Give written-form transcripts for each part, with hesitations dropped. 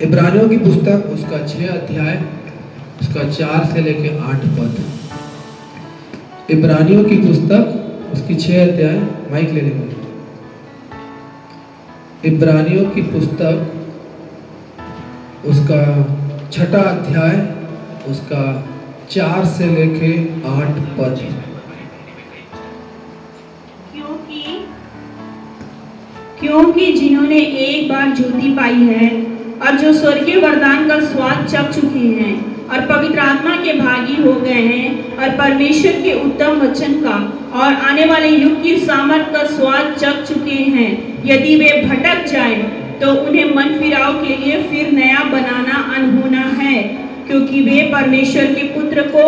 इब्रानियों की पुस्तक उसका 6 अध्याय उसका 4 से लेके 8 पद। इब्रानियों की पुस्तक उसकी 6 अध्याय, माइक ले लेंगे। इब्रानियों की पुस्तक उसका 6 अध्याय उसका 4 से लेके 8 पद। क्योंकि जिन्होंने एक बार ज्योति पाई है और जो स्वर्गीय वरदान का स्वाद चख चुके हैं और पवित्र आत्मा के भागी हो गए हैं और परमेश्वर के उत्तम वचन का और आने वाले युग की सामर्थ का स्वाद चख चुके हैं, यदि वे भटक जाएं तो उन्हें मन फिराव के लिए फिर नया बनाना अनहोना है, क्योंकि वे परमेश्वर के पुत्र को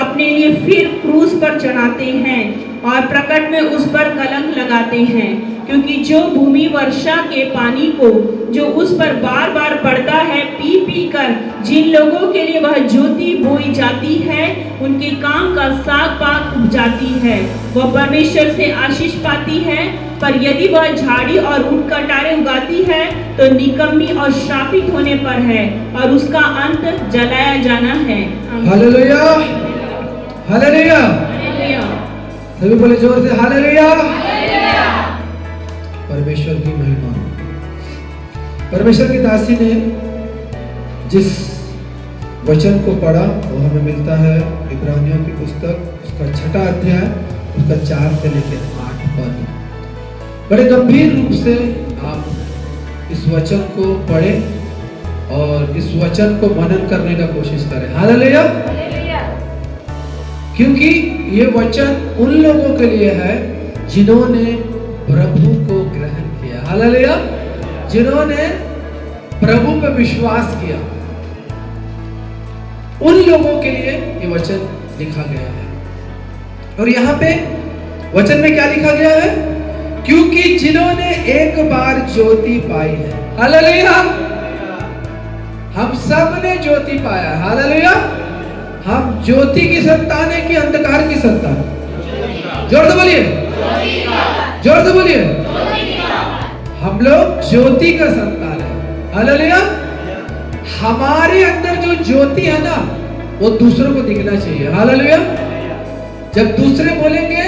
अपने लिए फिर क्रूस पर चढ़ाते हैं और प्रकट में उस पर कलंक लगाते हैं। क्योंकि जो भूमि वर्षा के पानी को जो उस पर बार बार पड़ता है पी पी कर जिन लोगों के लिए वह ज्योति बोई जाती है, उनके काम का साग पात उपजाती है, वह परमेश्वर से आशीष पाती है। पर यदि वह झाड़ी और ऊंट कटारे उगाती है तो निकम्मी और श्रापित होने पर है और उसका अंत जलाया जाना है। हालेलुया, हालेलुया, सभी बोले जोर से हालेलुया। परमेश्वर की महिमा। परमेश्वर की दासी ने जिस वचन को पढ़ा वो हमें मिलता है इब्रानियों की पुस्तक उसका 6 अध्याय उसका 4 से लेकर 8 पद। बड़े गंभीर रूप से आप इस वचन को पढ़ें और इस वचन को मनन करने का कोशिश करें। हालेलुया। क्योंकि ये वचन उन लोगों के लिए है जिन्होंने प्रभु को ग्रहण किया। हालेलुया। जिन्होंने प्रभु पर विश्वास किया, उन लोगों के लिए ये वचन लिखा गया है। और यहाँ पे वचन में क्या लिखा गया है? क्योंकि जिन्होंने एक बार ज्योति पाई है। हालेलुया। हम सब ने ज्योति पाया। हालेलुया। हम ज्योति की संतान है कि अंधकार की संतान? जोर से बोलिए, जोर से बोलिए। हम लोग ज्योति का संतान है। हालेलुया। हमारे अंदर जो ज्योति है ना, वो दूसरों को दिखना चाहिए। हालेलुया। जब दूसरे बोलेंगे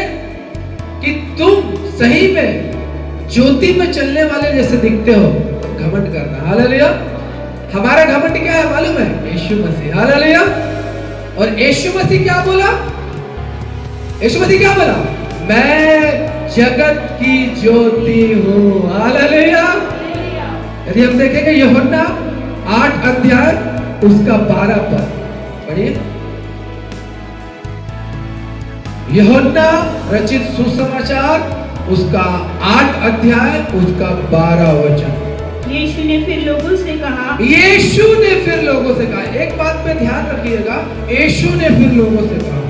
कि तुम सही में ज्योति में चलने वाले जैसे दिखते हो, घमंड करना। हालेलुया। हमारा घमंड क्या है मालूम है? यीशु मसीह। हालेलुया। और यीशु मसीह क्या बोला? यीशु मसीह क्या बोला? मैं जगत की ज्योति हूं। हालेलुया। यदि हम देखेंगे यूहन्ना 8 अध्याय उसका 12 पद पढ़िए। यूहन्ना रचित सुसमाचार उसका 8 अध्याय उसका 12 वचन। यीशु ने फिर लोगों से कहा, यीशु ने फिर लोगों से कहा, एक बात पे ध्यान रखिएगा, यीशु ने फिर लोगों से कहा,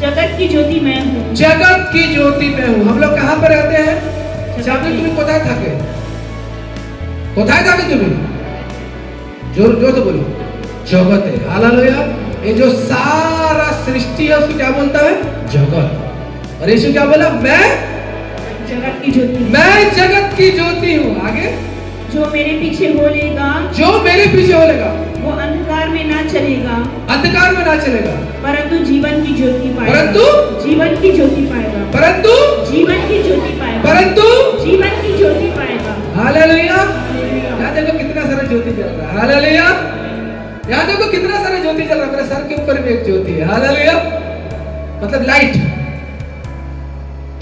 जगत की ज्योति मैं हूँ। जगत की ज्योति मैं हूँ। हम लोग कहाँ पर रहते हैं? तुम्हें कोথায় থাকে? कोথায় থাকে तुम्हें? जोर जोर से बोलो। जगत है। हालेलुया। ये जो सारा सृष्टि है उसको क्या बोलता है? जगत। और यीशु क्या बोला? मैं जगत की ज्योति, मैं जगत की ज्योति हूँ। आगे, जो मेरे पीछे बोलेगा, जो मेरे पीछे बोलेगा वो अंधकार में ना चलेगा, अंधकार में ना चलेगा, परंतु जीवन की ज्योति पाएगा। परंतु जीवन की ज्योति पाएगा। परंतु जीवन की ज्योति पाएगा। परंतु जीवन की ज्योति पाएगा। हालेलुया। यहाँ देखो कितना सारा ज्योति जल रहा है। हालेलुया। यहाँ देखो कितना सारा ज्योति जल रहा है। मेरे सर के ऊपर भी एक ज्योति है। हालेलुया। मतलब लाइट।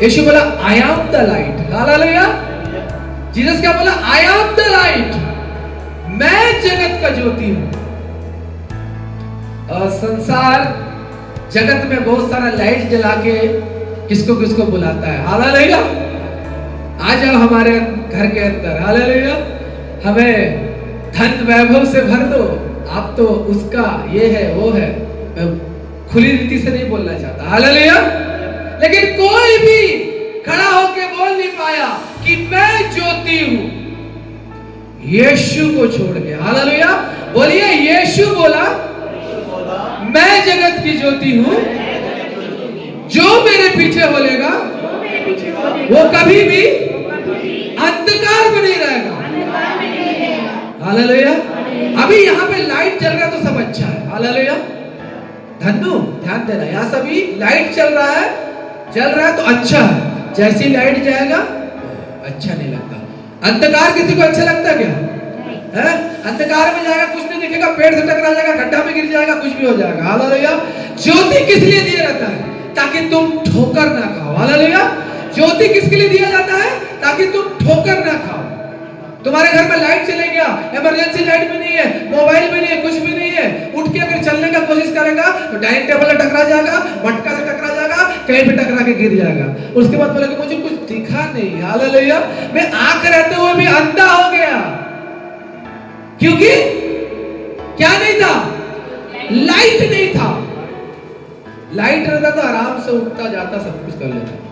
यीशु बोला I am the light. Hallelujah. Jesus क्या बोला? I am the light. मैं जगत का ज्योति हूं। और संसार जगत में बहुत सारा लाइट जला के किसको किसको बुलाता है। हालेलुया। आ जाओ हमारे घर के अंदर। हालेलुया। हमें धन वैभव से भर दो। आप तो उसका ये है वो है। मैं खुली रीति से नहीं बोलना चाहता। हालेलुया। लेकिन कोई भी खड़ा होके बोल नहीं पाया कि मैं ज्योति हूं यीशु को छोड़ के। हालेलुया। बोलिए, यीशु बोला मैं जगत की ज्योति हूं, जो मेरे पीछे बोलेगा वो कभी भी अंधकार में नहीं रहेगा। हालेलुया। अभी यहाँ पे लाइट जल रहा है तो सब अच्छा है, हालेलुया। धन्नो ध्यान देना, यहाँ सभी लाइट चल रहा है तो अच्छा है। जैसी लाइट जाएगा अच्छा नहीं लगता। अंधकार किसी को अच्छा लगता है क्या? है? अंधकार में जाएगा कुछ नहीं दिखेगा, पेड़ से टकरा जाएगा, गड्ढा में गिर जाएगा, कुछ भी हो जाएगा, हालेलुया। ज्योति किस लिए दिया जाता है? ताकि तुम ठोकर ना खाओ, हालेलुया। ज्योति किसके लिए दिया जाता है? ताकि तुम ठोकर ना खाओ। तुम्हारे घर में लाइट चले गया, इमरजेंसी लाइट भी नहीं है, मोबाइल भी नहीं है, कुछ भी नहीं है, उठ के अगर चलने का कोशिश करेगा तो डाइनिंग टेबल से टकरा जाएगा, मटका से टकरा जाएगा, कहीं पे टकरा के गिर जाएगा। उसके बाद बोलेगा मुझे कुछ दिखा नहीं, हालेलुया। मैं आंख रहते हुए भी अंधा हो गया, क्योंकि क्या नहीं था? लाइट नहीं था। लाइट रहता तो आराम से उठता जाता, सब कुछ कर लेता।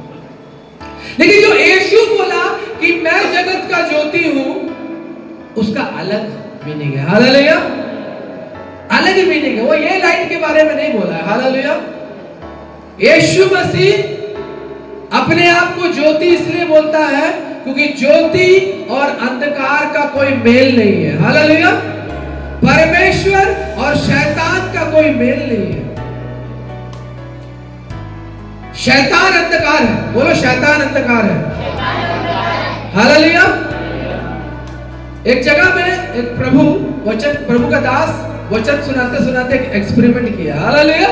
लेकिन जो यीशु बोला कि मैं जगत का ज्योति हूं, उसका अलग मीनिंग है, हालेलुया। अलग मीनिंग है। वो ये लाइट के बारे में नहीं बोला है, हालेलुया। यीशु मसीह अपने आप को ज्योति इसलिए बोलता है क्योंकि ज्योति और अंधकार का कोई मेल नहीं है, हालेलुया। परमेश्वर और शैतान का कोई मेल नहीं है। शैतान अंधकार है, बोलो शैतान अंधकार है, हालेलुया। एक जगह में एक प्रभु का दास वचन सुनाते सुनाते एक एक्सपेरिमेंट किया, हालेलुया।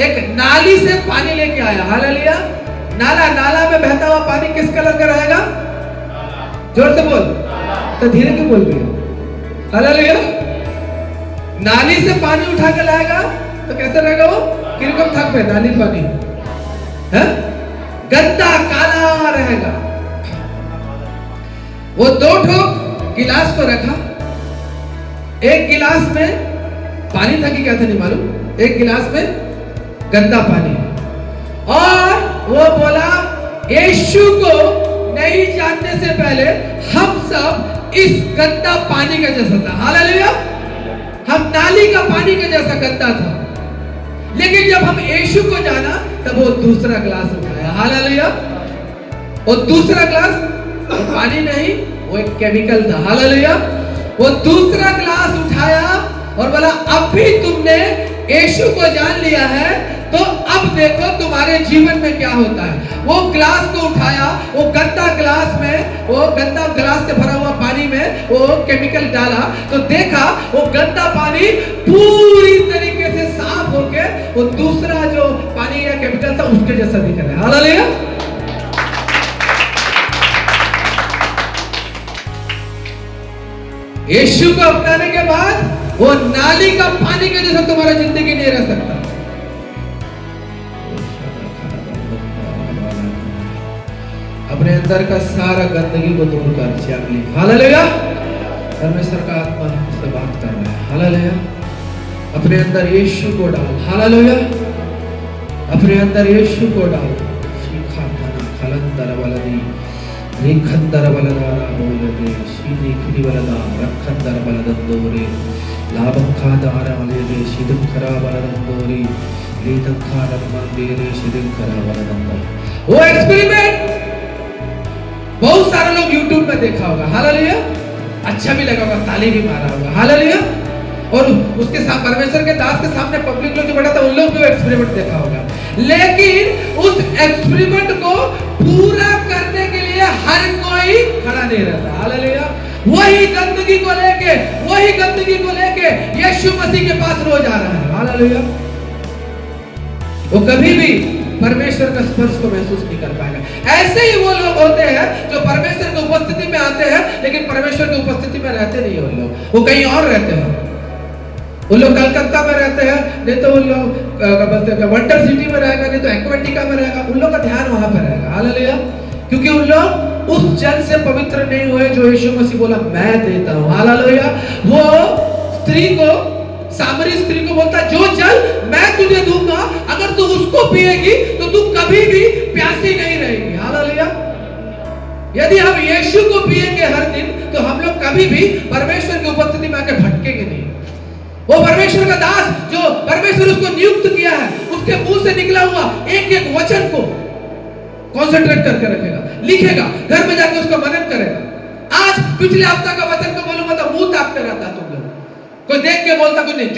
एक नाली से पानी लेके आया, हालेलुया। नाला में बहता हुआ पानी किस कलर का रहेगा? जोर से बोल, तो धीरे क्यों बोल रही हो, हालेलुया। नाली से पानी उठा के लाएगा तो कैसा रहेगा? वो किरकम थक पे नाली पानी है, गंदा काला रहेगा। वो 2 गिलास को रखा, एक गिलास में पानी था कि क्या था नहीं मालूम, एक गिलास में गंदा पानी। और वो बोला यीशु को नहीं जानने से पहले हम सब इस गंदा पानी का जैसा था, हालेलुया। हम नाली का पानी का जैसा गंदा था। लेकिन जब हम यीशु को जाना तब वो दूसरा ग्लास उठाया, हालेलुया। वो दूसरा ग्लास वो पानी नहीं, वो एक केमिकल था, हालेलुया। वो दूसरा ग्लास उठाया और बोला अब भी तुमने यीशु को जान लिया है तो अब देखो तुम्हारे जीवन में क्या होता है। वो ग्लास को उठाया, वो गंदा ग्लास में, वो गंदा ग्लास से भरा हुआ पानी में वो केमिकल डाला तो देखा वो गंदा पानी पूरी तरीके से साफ होके वो दूसरा जो पानी या केमिकल था उसके जैसा दिख रहा है, हालेलुया। यीशु को अपनाने के बाद वो नाली का पानी के जैसा तुम्हारा जिंदगी नहीं रह सकता। अपने अंदर का सारा गंदगी को दूर कर त्याग ली, हालेलुया। परमेश्वर का आत्मा से बात कर रहा है, हालेलुया। अपने अंदर यीशु को डाल, हालेलुया। अपने अंदर यीशु को डाल। शिखा धना खलंदर वलदी रेखंदर वलदारा बोलदे सीधी खिरी वलदा रखंदर वलदंदोरे लाभखा दारा वलदे सिद्धम खरा वलदंदोरे लीतखा रमंदेरे सिद्धम खरा वलदंदा। वो एक्सपेरिमेंट बहुत सारे लोग YouTube में देखा होगा, हालेलुया। अच्छा भी लगा होगा, ताली भी मारा होगा, हालेलुया। और उसके साथ परमेश्वर के दास के सामने पब्लिक लोग जो बैठा था उन लोग भी एक्सपेरिमेंट देखा होगा। लेकिन उस एक्सपेरिमेंट को पूरा करने के लिए हर कोई खड़ा नहीं रहता, हालेलुया। वही गंदगी को लेके यीशु मसीह के पास रोज आ रहा है, हालेलुया। वो कभी भी परमेश्वर का स्पर्श को महसूस नहीं कर पाएगा। ऐसे ही वो लोग होते हैं जो परमेश्वर की उपस्थिति में आते हैं लेकिन परमेश्वर की उपस्थिति में रहते नहीं। उन लोग वो कहीं और रहते हैं। उन लोग कलकत्ता में रहते हैं, नहीं तो उन लोग वंडर सिटी में रहेगा, नहीं तो एक्वेटिका में रहेगा। उन लोग का ध्यान वहां पर रहेगा, हालेलुया। क्योंकि उन लोग उस जल से पवित्र नहीं हुए जो यीशु मसीह बोला मैं देता हूं, हालेलुया। वो स्त्री को, सामरी स्त्री को बोलता जो जल मैं तुझे दूंगा अगर तू उसको पिएगी तो तू कभी भी प्यासी नहीं रहेगी, हालेलुया। यदि हम यीशु को पिएंगे हर दिन तो हम लोग कभी भी परमेश्वर की उपस्थिति में आके भटकेंगे नहीं। वो परमेश्वर का दास जो परमेश्वर उसको नियुक्त किया है उसके मुंह से निकला हुआ एक एक वचन को कॉन्सेंट्रेट करके रखेगा, लिखेगा, घर में जाकर उसका मनन करेगा। आज पिछले हफ्ता का वचन को बोलूंगा तो मुंह ताकते रहता है तुम लोग। कोई देख के बोलता कुछ नहीं,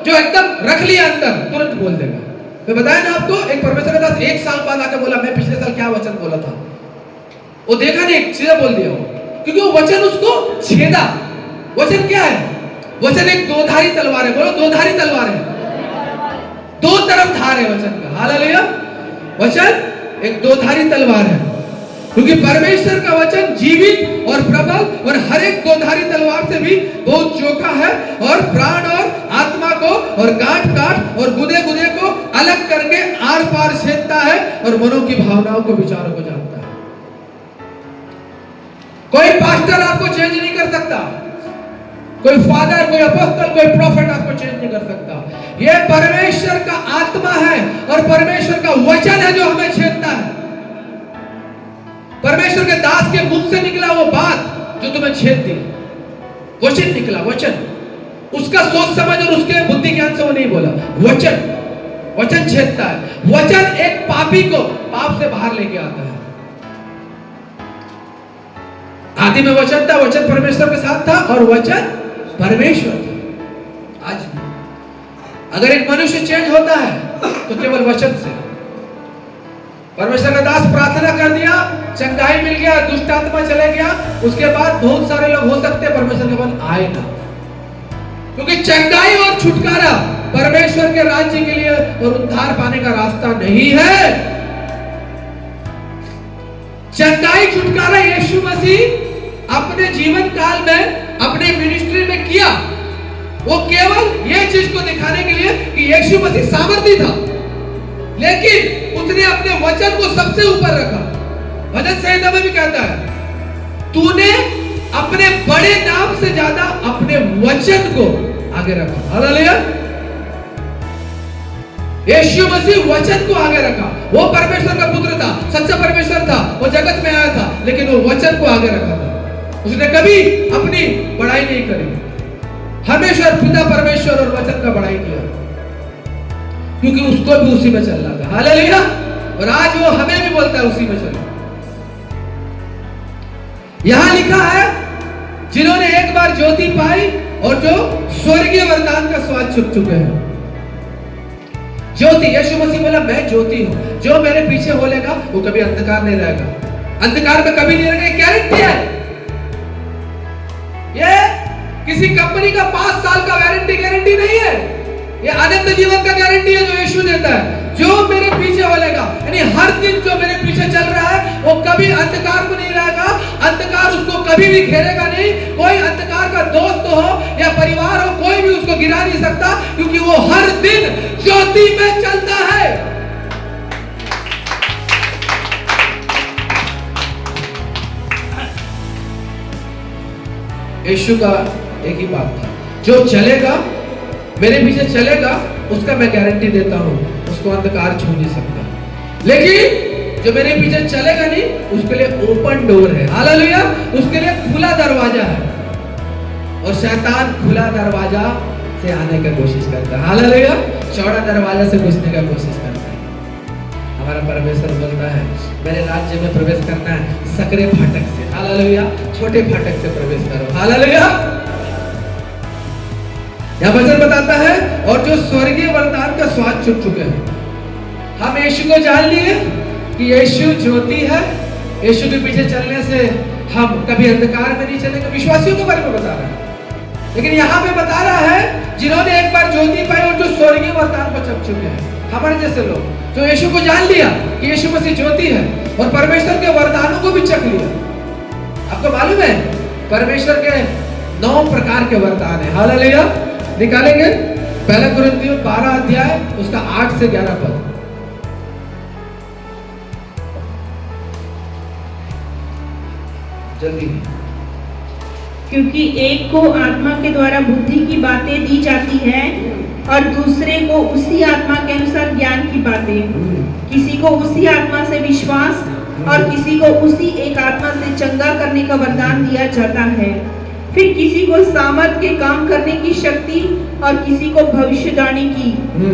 जो एकदम रख लिया अंदर तुरंत बोल देगा। मैं बताया ना आपको, एक परमेश्वर का दास 1 साल बाद आके बोला मैं पिछले साल क्या वचन बोला था, वो देखा नहीं, सीधा बोल दिया वो, क्योंकि वो वचन उसको छेदा। वचन क्या है? वचन एक दोधारी तलवार है। बोलो दोधारी तलवार है, दो तरफ धार है वचन का। हालेलुया। वचन एक दोधारी तलवार है, क्योंकि परमेश्वर का वचन जीवित और प्रबल और हर एक दोधारी तलवार से भी बहुत चोखा है, और प्राण और आत्मा को और गांठ गांठ और गुदे गुदे को अलग करके आर पार छेदता है और मनों की भावनाओं को, विचारों को जानता है। कोई पास्टर आपको चेंज नहीं कर सकता, कोई फादर, कोई अपोस्टल, कोई प्रॉफिट आपको चेंज नहीं कर सकता। यह परमेश्वर का आत्मा है और परमेश्वर का वचन है जो हमें छेदता है। परमेश्वर के दास के मुख से निकला वो बात जो तुम्हें छेद दी, वचन निकला, वचन। उसका सोच समझ और उसके बुद्धि ज्ञान से वो नहीं बोला, वचन छेदता है। वचन एक पापी को पाप से बाहर लेके आता है। आदि में वचन था, वचन परमेश्वर के साथ था और वचन परमेश्वर था। आज अगर एक मनुष्य चेंज होता है तो केवल वचन से। परमेश्वर का दास प्रार्थना कर दिया, चंगाई मिल गया, दुष्ट आत्मा चले गया, उसके बाद बहुत सारे लोग हो सकते हैं परमेश्वर के पास आए ना, क्योंकि चंगाई और छुटकारा परमेश्वर के राज्य के लिए और उद्धार पाने का रास्ता नहीं है। चंगाई छुटकारा यीशु मसीह अपने जीवन काल में, अपने मिनिस्ट्री में किया। वो केवल ये चीज को दिखाने के लिए कि यीशु मसीह सामर्थी था, लेकिन उसने अपने वचन को सबसे ऊपर रखा। भजन संहिता में भी कहता है, तूने अपने बड़े नाम से ज्यादा अपने वचन को आगे रखा। हालेलुया। यीशु मसीह वचन को आगे रखा। वो परमेश्वर का पुत्र था, सच्चा परमेश्वर था, वो जगत में आया था, लेकिन वो वचन को आगे रखा था। उसने कभी अपनी बड़ाई नहीं करी, हमेशा पिता परमेश्वर और वचन का बड़ाई किया, क्योंकि उसको भी उसी में चलना था। हालेलुया। और आज वो हमें भी बोलता है उसी में चलो। यहां लिखा है, जिन्होंने एक बार ज्योति पाई और जो स्वर्गीय वरदान का स्वाद चुक चुके हैं। ज्योति, यीशु मसीह बोला मैं ज्योति हूं, जो मेरे पीछे बोलेगा वो कभी अंधकार नहीं रहेगा, अंधकार में कभी नहीं रहेगा। गारंटी है ये, किसी कंपनी का 5 साल का गारंटी नहीं है, ये अनंत जीवन का गारंटी है जो यीशु देता है। जो मेरे पीछे बोलेगा, यानी हर दिन जो मेरे पीछे चल रहा है वो कभी अंधकार को नहीं रहेगा, अंधकार उसको कभी भी घेरेगा नहीं। कोई अंधकार का दोस्त हो या परिवार हो, कोई भी उसको गिरा नहीं सकता, क्योंकि वो हर दिन ज्योति में चलता है। यीशु का एक ही बात था, जो चलेगा, मेरे पीछे चलेगा, उसका मैं गारंटी देता हूं, उसको अंधकार छू नहीं सकता। लेकिन जो मेरे पीछे चलेगा नहीं, उसके लिए ओपन डोर है। हालेलुया। उसके लिए खुला दरवाजा है, और शैतान खुला दरवाजा से आने की कोशिश करता है। हालेलुया। चौड़ा दरवाजा से घुसने का कोशिश करता है। हमारा परमेश्वर बोलता है, मेरे राज्य में प्रवेश करना है सकरे फाटक से। हालेलुया। छोटे फाटक से प्रवेश करो। हालेलुया। यह वचन बताता है, और जो स्वर्गीय वरदान का स्वाद चुक चुके हैं। हम यीशु को जान लिए कि यीशु ज्योति है, यीशु के पीछे चलने से हम कभी अंधकार में नहीं चलेंगे। विश्वासियों के बारे में बता रहा है, लेकिन यहाँ पे बता रहा है जिन्होंने एक बार ज्योति पाई और जो स्वर्गीय वरदान को चुक चुके हैं। हमारे जैसे लोग जो यीशु को जान लिया कि यीशु मसीह ज्योति है और परमेश्वर के वरदानों को भी चख लिया। आपको मालूम है परमेश्वर के 9 प्रकार के वरदान है। हालेलुया। निकालेंगे 1 कुरिन्थियों 12 अध्याय उसका 8 से 11 पद। जल्दी। क्योंकि एक को आत्मा के द्वारा बुद्धि की बातें दी जाती है और दूसरे को उसी आत्मा के अनुसार ज्ञान की बातें, किसी को उसी आत्मा से विश्वास और किसी को उसी एक आत्मा से चंगा करने का वरदान दिया जाता है। फिर किसी को सामर्थ के काम करने की शक्ति और किसी को भविष्यवाणी की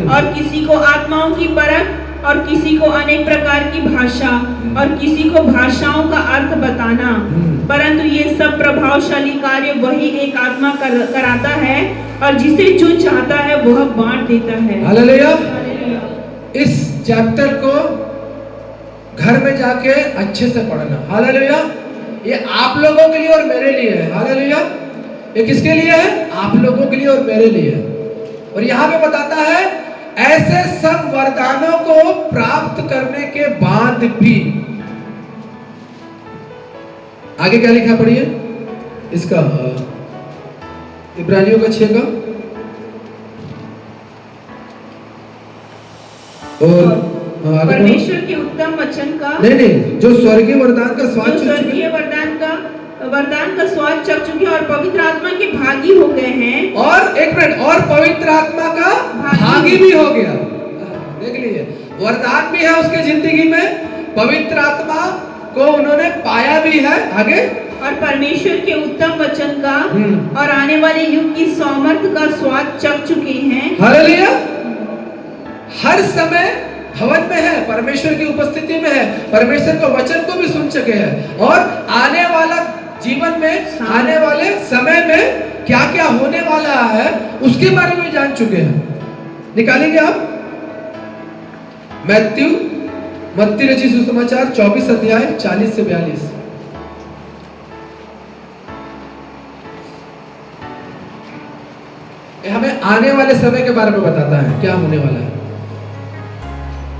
और किसी को आत्माओं की परख और किसी को अनेक प्रकार की भाषा और किसी को भाषाओं का अर्थ बताना, परंतु ये सब प्रभावशाली कार्य वही एक आत्मा कराता है और जिसे जो चाहता है वह बांट देता है। हालेलुया। इस चैप्टर को घर में जाके अच्छे से पढ़ना। हालेलुया। ये आप लोगों के लिए और मेरे लिए है। हालेलुया। ये किसके लिए है? आप लोगों के लिए और मेरे लिए है। और यहाँ पे बताता है ऐसे सब वरदानों को प्राप्त करने के बाद भी, आगे क्या लिखा पढ़िए इसका, इब्रानियों का 6 का और परमेश्वर के उत्तम वचन का, नहीं, जो स्वर्गीय वरदान का स्वाद, जो स्वर्गीय वरदान का स्वाद चख चुके और पवित्र आत्मा के भागी हो गए हैं। और एक मिनट, और पवित्र आत्मा का भागी भी हो गया। देख लीजिए, वरदान भी है उसके जिंदगी में, पवित्र आत्मा को उन्होंने पाया भी है। आगे, और परमेश्वर के उत्तम वचन का और आने वाले युग की सामर्थ का स्वाद चख चुके हैं। हालेलुया। हर समय भवन में है, परमेश्वर की उपस्थिति में है, परमेश्वर के वचन को भी सुन चुके हैं और आने वाला जीवन में, आने वाले समय में क्या क्या होने वाला है उसके बारे में जान चुके हैं। निकालेंगे आप मत्ती रचित सुसमाचार 24 अध्याय 40 से 42। हमें आने वाले समय के बारे में बताता है क्या होने वाला है।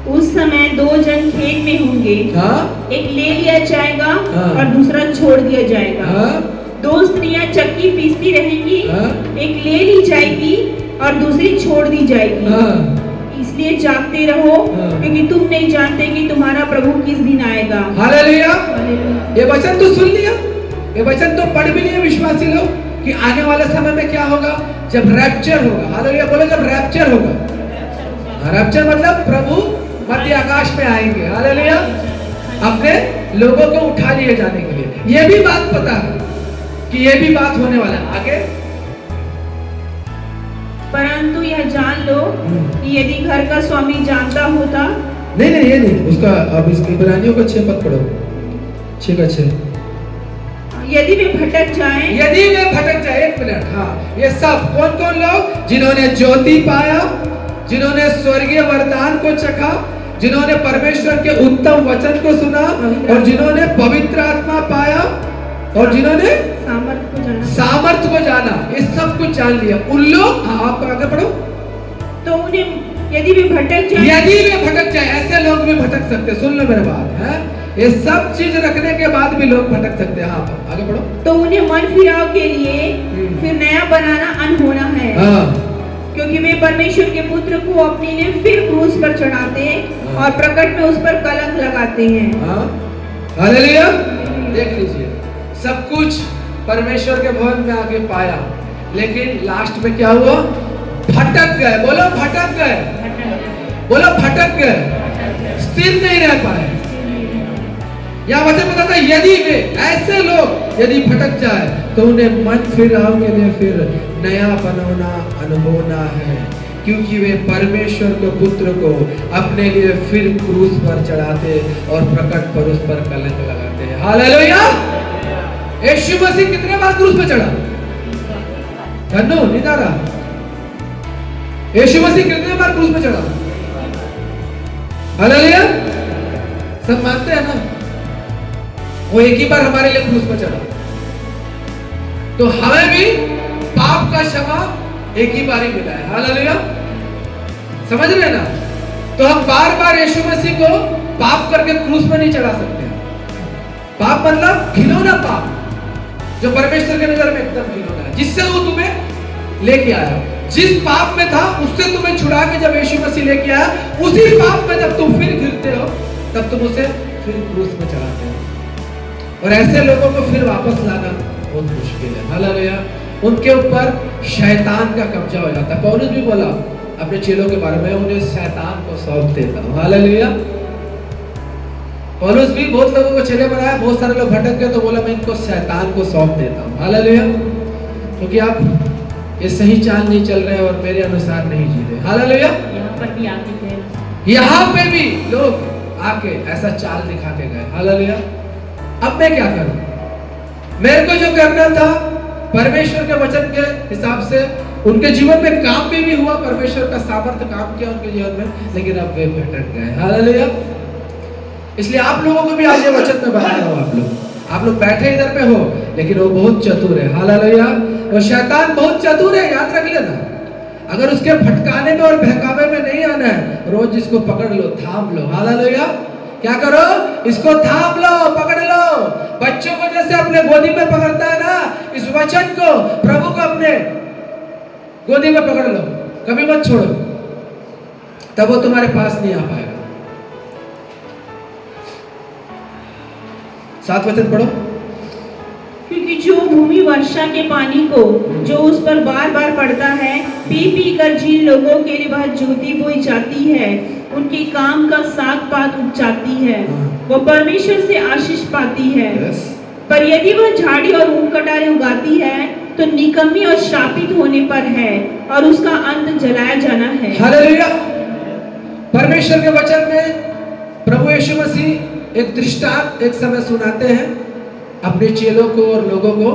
उस समय 2 जन खेत में होंगे, एक ले लिया जाएगा और दूसरा छोड़ दिया जाएगा। 2 स्त्रियां चक्की पीसती रहेंगी, एक ले ली जाएगी और दूसरी छोड़ दी जाएगी। इसलिए जागते रहो, क्योंकि तुम नहीं जानते कि तुम्हारा प्रभु किस दिन आएगा। हालेलुया। ये वचन तो सुन लिया, ये वचन तो पढ़ भी लिए विश्वासी लोग कि आने वाले समय में क्या होगा, जब रैप्चर होगा। हालेलुया बोलो, जब रैप्चर होगा। रैप्चर मतलब प्रभु मध्य आकाश में आएंगे। हालेलुया। अपने लोगों को उठा लिए जाने के लिए। ये भी बात पता है कि ये भी बात होने वाला है। आगे, परंतु यह जान लो कि यदि घर का स्वामी जानता होता, नहीं ये नहीं, उसका अब इस इब्रानियों का 6 पद पढ़ो, 6 का 6। यदि वे भटक जाएं, एक मिनट। हाँ, ये सब कौन कौन लोग? जिन्होंने ज्योति पाया, जिन्होंने स्वर्गीय वरदान को चखा, जिन्होंने परमेश्वर के उत्तम वचन को सुना और जिन्होंने पवित्र आत्मा पाया और जिन्होंने सामर्थ को जाना, ये सब कुछ जान लिया उन लोग। आप आगे पढ़ो। तो उन्हें यदि वे भटक जाए, ऐसे लोग भी भटक सकते, सुन लो मेरी बात है। ये सब चीज रखने के बाद भी लोग भटक सकते हैं। हाँ, आगे बढ़ो। तो उन्हें मन फिराव के लिए फिर नया बनाना अनहोना है। क्योंकि वे परमेश्वर के पुत्र को अपने लिए फिर क्रूस पर चढ़ाते और प्रकट में उस पर कलंक लगाते हैं। हालेलुया। देख लीजिए, सब कुछ परमेश्वर के भवन में आगे पाया, लेकिन लास्ट में क्या हुआ? भटक गए। बोलो भटक गए, बोलो भटक गए, स्थिर नहीं रह पाए। यहाँ वचन बताता है यदि वे ऐसे लोग यदि भटक जाए तो उन्हें मन फिराव के लिए फिर नया बनाना अनहोना है, क्योंकि वे परमेश्वर के पुत्र को अपने लिए फिर क्रूस पर चढ़ाते और प्रकट पर उस पर कलंक लगाते हैं। हालेलुया। यीशु मसीह कितने बार क्रूस पर चढ़ा? धन्नो निदारा। यीशु मसीह कितने बार क्रूस पर चढ़ा? हालेलुया। सब मानते हैं ना? वो एक ही बार हमारे लिए क्रूस पर चढ़ा, तो हमें भी पाप का क्षमा एक ही बार ही मिला है। हालेलुया। समझ रहे ना? तो हम बार बार यीशु मसीह को पाप करके क्रूस पर नहीं चढ़ा सकते। पाप मतलब घिनौना पाप, जो परमेश्वर के नजर में एकदम घिनौना है, जिससे वो तुम्हें लेके आया। जिस पाप में था उससे तुम्हें छुड़ा के जब यीशु मसीह लेके आया, उसी पाप में जब तुम फिर गिरते हो तब तुम उसे फिर क्रूस में चढ़ाते हो। और ऐसे लोगों को फिर वापस लाना बहुत मुश्किल है। हालेलुया। उनके ऊपर शैतान का कब्जा हो जाता है। पौलुस भी बोला अपने चेलों के बारे में, उन्हें शैतान को सौंप देता हूं। हालेलुया। पौलुस भी बहुत लोगों को चेले बनाया, बहुत सारे लोग भटक गए तो बोला मैं इनको शैतान को सौंप देता हूं। हालेलुया। क्योंकि आप ये सही चाल नहीं चल रहे और मेरे अनुसार नहीं जी रहे। हालेलुया। यहाँ पर भी आगे यहां पे भी लोग आके ऐसा चाल दिखा के गए। हालेलुया। अब मैं क्या करूं? मेरे को जो करना था परमेश्वर के वचन के हिसाब से उनके जीवन में काम भी हुआ, परमेश्वर का सामर्थ्य काम किया उनके जीवन में, लेकिन अब वे भटक गए। हालेलुया। इसलिए आप लोगों को भी आज ये वचन में बताया हो, आप लोग बैठे इधर पे हो, लेकिन वो बहुत चतुर है। हालेलुया। और शैतान बहुत चतुर है, याद रख लेना। अगर उसके भटकाने में और बहकावे में नहीं आना है, रोज इसको पकड़ लो, थाम लो। हालेलुया। क्या करो? इसको थाम लो, पकड़ लो। बच्चों को जैसे अपने गोदी में पकड़ता है ना, इस वचन को, प्रभु को अपने गोदी में पकड़ लो, कभी मत छोड़ो, तब वो तुम्हारे पास नहीं आ पाएगा। 7 वचन पढ़ो। क्योंकि जो भूमि वर्षा के पानी को जो उस पर बार बार पड़ता है, पी पी कर जिन लोगों के लिए वह ज्योति बोई जाती है, उनके काम का साग पात उपजाती है, वो परमेश्वर से आशीष पाती है। पर यदि वह झाड़ी और ऊन कटारे उगाती है, तो निकम्मी और श्रापित होने पर है, और उसका अंत जलाया जाना है। हालेलुया। परमेश्वर के वचन में प्रभु यीशु मसीह एक दृष्टांत एक समय सुनाते हैं अपने चेलों को और लोगों को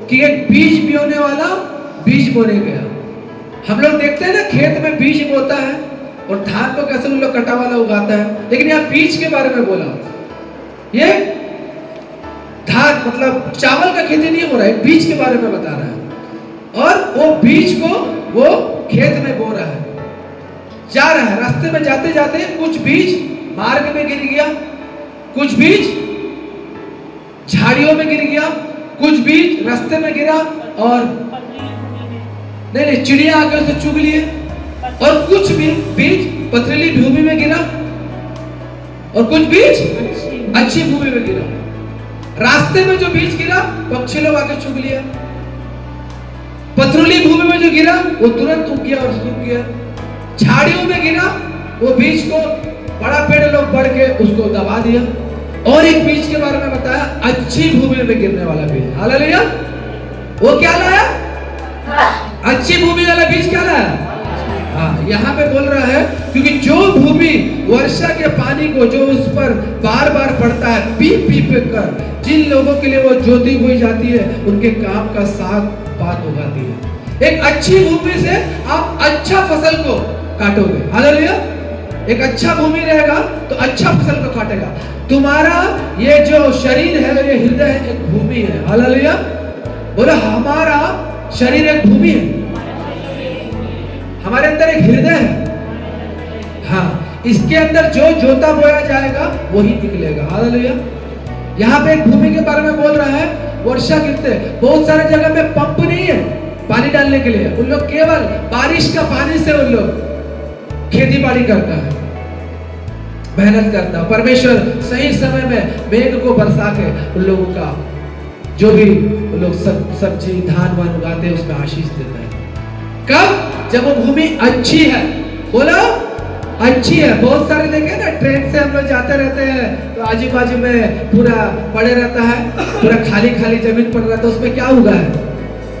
कि एक बीज बोने वाला बीज बोने गया। हम लोग देखते हैं ना, खेत में बीज बोता है और धान को कैसे उन लोग कटा वाला उगाता है, लेकिन यहाँ बीज के बारे में बोला। ये धान मतलब चावल का खेती नहीं हो रहा है, बीज के बारे में बता रहा है। और वो बीज को वो खेत में बो रहा है, जा रहा है, रास्ते में जाते जाते कुछ बीज मार्ग में गिर गया, कुछ बीज झाड़ियों में गिर गया, कुछ बीज रास्ते में गिरा और नहीं चिड़िया आकर उसे चुग लिए, और कुछ भी बीज पथरीली भूमि में गिरा, और कुछ बीज अच्छी भूमि में गिरा। रास्ते में जो बीज गिरा पक्षी लोग आकर चुग लिया, पथरीली भूमि में जो गिरा वो तुरंत उग गया और सूख गया। झाड़ियों में गिरा वो बीज को बड़ा पेड़ लोग बढ़ के उसको दबा दिया। और एक बीज के बारे में बताया, अच्छी भूमि में गिरने वाला बीज। हालेलुया। वो क्या लाया? अच्छी भूमि वाला बीज क्या लाया? हाँ, यहाँ पे बोल रहा है क्योंकि जो भूमि वर्षा के पानी को जो उस पर बार बार पड़ता है, पी पी पे कर, जिन लोगों के लिए वो ज्योति बोई जाती है, उनके काम का साग पात उगाती है। एक अच्छी भूमि से आप अच्छा फसल को काटोगे। हालेलुया। एक अच्छा भूमि रहेगा तो अच्छा फसल को काटेगा। तुम्हारा ये जो शरीर है, ये हृदय है, एक भूमि है। हालेलुया। बोला, हमारा शरीर एक भूमि है, हमारे अंदर एक हृदय है। हाँ, इसके अंदर जो जोता बोया जाएगा वही निकलेगा। हालेलुया। यहाँ पे एक भूमि के बारे में बोल रहा है, वर्षा गिरते, बहुत सारे जगह में पंप नहीं है पानी डालने के लिए, उन लोग केवल बारिश का पानी से उन लोग खेती बाड़ी करता है, मेहनत करता है। परमेश्वर सही समय में मेघ को बरसा के उन लोगों का जो भी उन लोग सब्जी धान वान उगाते हैं उसमें आशीष देता है। कब? जब वो भूमि अच्छी है। बोलो, अच्छी है। बहुत सारे देखे ना, ट्रेन से हम लोग जाते रहते हैं तो आजू बाजू में पूरा पड़े रहता है, पूरा खाली खाली जमीन पड़ रहता है, उसमें क्या हुआ है?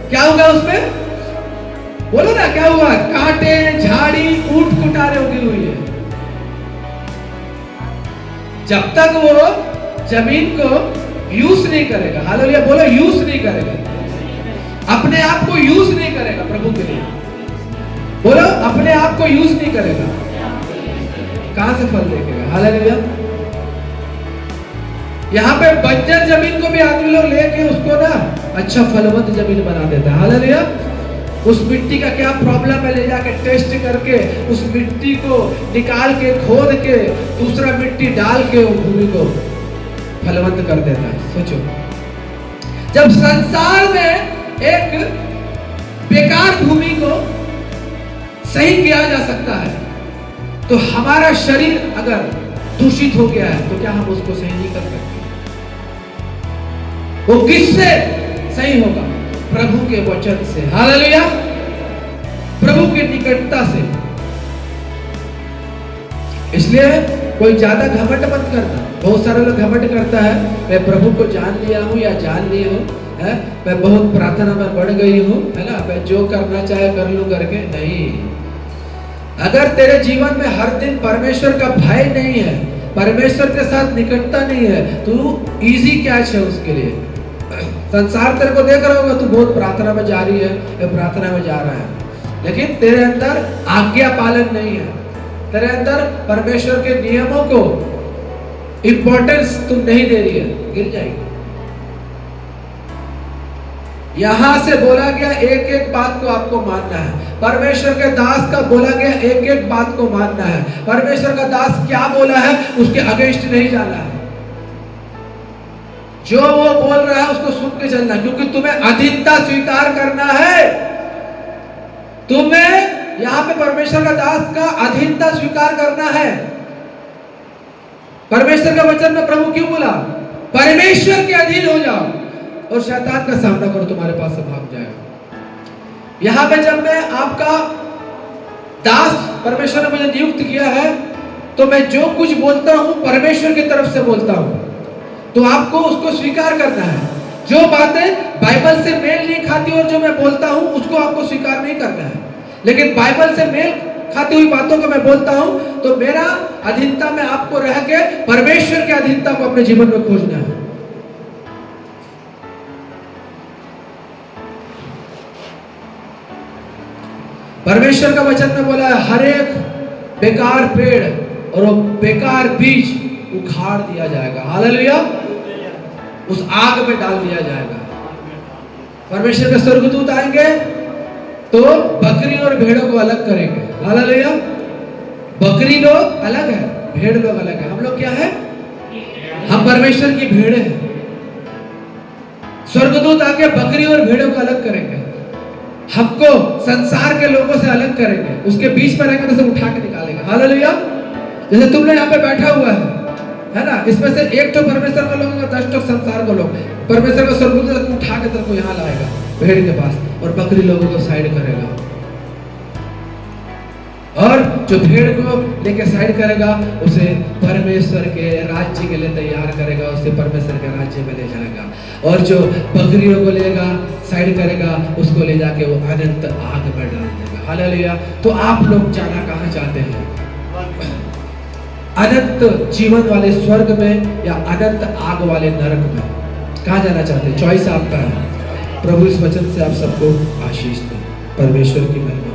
क्या हुआ उसमें? बोलो ना, क्या हुआ? कांटे, झाड़ी, ऊंट कुटारे उगी हुई है। जब तक वो जमीन को यूज नहीं करेगा, हालेलुया बोलो, यूज नहीं करेगा, अपने आप को यूज नहीं करेगा प्रभु के लिए, बोलो अपने आप को यूज नहीं करेगा, कहां से फल देखेगा? हालेलुया। यहाँ पे बंजर जमीन को भी आदमी लोग लेके उसको ना अच्छा फलवंत जमीन बना देता है। हालेलुया। उस मिट्टी का क्या प्रॉब्लम है, ले जाके टेस्ट करके उस मिट्टी को निकाल के खोद के दूसरा मिट्टी डाल के वो भूमि को फलवंत कर देता है। सोचो, जब संसार में एक बेकार भूमि को सही किया जा सकता है, तो हमारा शरीर अगर दूषित हो गया है तो क्या हम उसको सही नहीं कर सकते? वो किससे सही होगा? प्रभु के वचन से। हालेलुया। प्रभु के निकटता से। इसलिए कोई ज्यादा घमंड मत करना। बहुत सारे लोग घमंड करता है, मैं प्रभु को जान लिया हूं या जान ली हूं, है, मैं बहुत प्रार्थना में बढ़ गई हूं, है ना, मैं जो करना चाहे कर लूं करके। नहीं, अगर तेरे जीवन में हर दिन परमेश्वर का भय नहीं है, परमेश्वर के साथ निकटता नहीं है, तो इजी कैच है उसके लिए। संसार तेरे को देख रहा होगा, तू बहुत प्रार्थना में जा रही है या प्रार्थना में जा रहा है, लेकिन तेरे अंदर आज्ञा पालन नहीं है, तेरे अंदर परमेश्वर के नियमों को इंपॉर्टेंस तुम नहीं दे रही है, गिर जाएगी। यहां से बोला गया एक एक बात को आपको मानना है। परमेश्वर के दास का बोला गया एक एक बात को मानना है। परमेश्वर का दास क्या बोला है उसके अगेंस्ट नहीं जाना है। जो वो बोल रहा है उसको सुन के चलना, क्योंकि तुम्हें अधीनता स्वीकार करना है। तुम्हें यहां पे परमेश्वर का दास का अधीनता स्वीकार करना है। परमेश्वर का वचन में प्रभु क्यों बोला? परमेश्वर के अधीन हो जाओ और शैतान का सामना करो, तुम्हारे पास से भाग जाएगा। यहां पे जब मैं आपका दास, परमेश्वर ने मुझे नियुक्त किया है, तो मैं जो कुछ बोलता हूं परमेश्वर की तरफ से बोलता हूं, तो आपको उसको स्वीकार करना है। जो बातें बाइबल से मेल नहीं खाती और जो मैं बोलता हूं उसको आपको स्वीकार नहीं करना है। लेकिन बाइबल से मेल खाती हुई बातों को मैं बोलता हूं, तो मेरा अधीनता में आपको रह के परमेश्वर की अधीनता को अपने जीवन में खोजना है। परमेश्वर का वचन में बोला है, हर एक बेकार पेड़ और वो बेकार बीज उखाड़ दिया जाएगा। हालेलुया। उस आग में डाल दिया जाएगा। परमेश्वर के स्वर्गदूत आएंगे तो बकरी और भेड़ों को अलग करेंगे। हालेलुया। बकरी लोग अलग है, भेड़ लोग अलग है। हम लोग क्या है? हम परमेश्वर की भेड़ें हैं। स्वर्गदूत आके बकरी और भेड़ों को अलग करेंगे, हमको संसार के लोगों से अलग करेंगे, उसके बीच में रहेंगे तो सब उठा के निकालेंगे। हालेलुया। जैसे तुम लोग यहाँ पे बैठा हुआ है ना, इसमें से एक तो परमेश्वर का लोग होगा, 10 तो संसार का लोग। परमेश्वर का स्वर्गदूत उठा के तेरे को यहाँ लाएगा भेड़ के पास, और बकरी लोगों को साइड करेगा, और जो भेड़ को लेके साइड करेगा उसे परमेश्वर के राज्य के लिए तैयार करेगा, उसे परमेश्वर के राज्य में ले जाएगा। और जो बकरियों को लेगा साइड करेगा, उसको ले जाके वो अनंत आग में डाल देगा। हालेलुया। तो आप लोग जाना कहाँ चाहते हैं? अनंत जीवन वाले स्वर्ग में या अनंत आग वाले नरक में? कहाँ जाना चाहते हैं? चॉइस आपका है। प्रभु इस वचन से आप सबको आशीष दे। परमेश्वर की महिमा।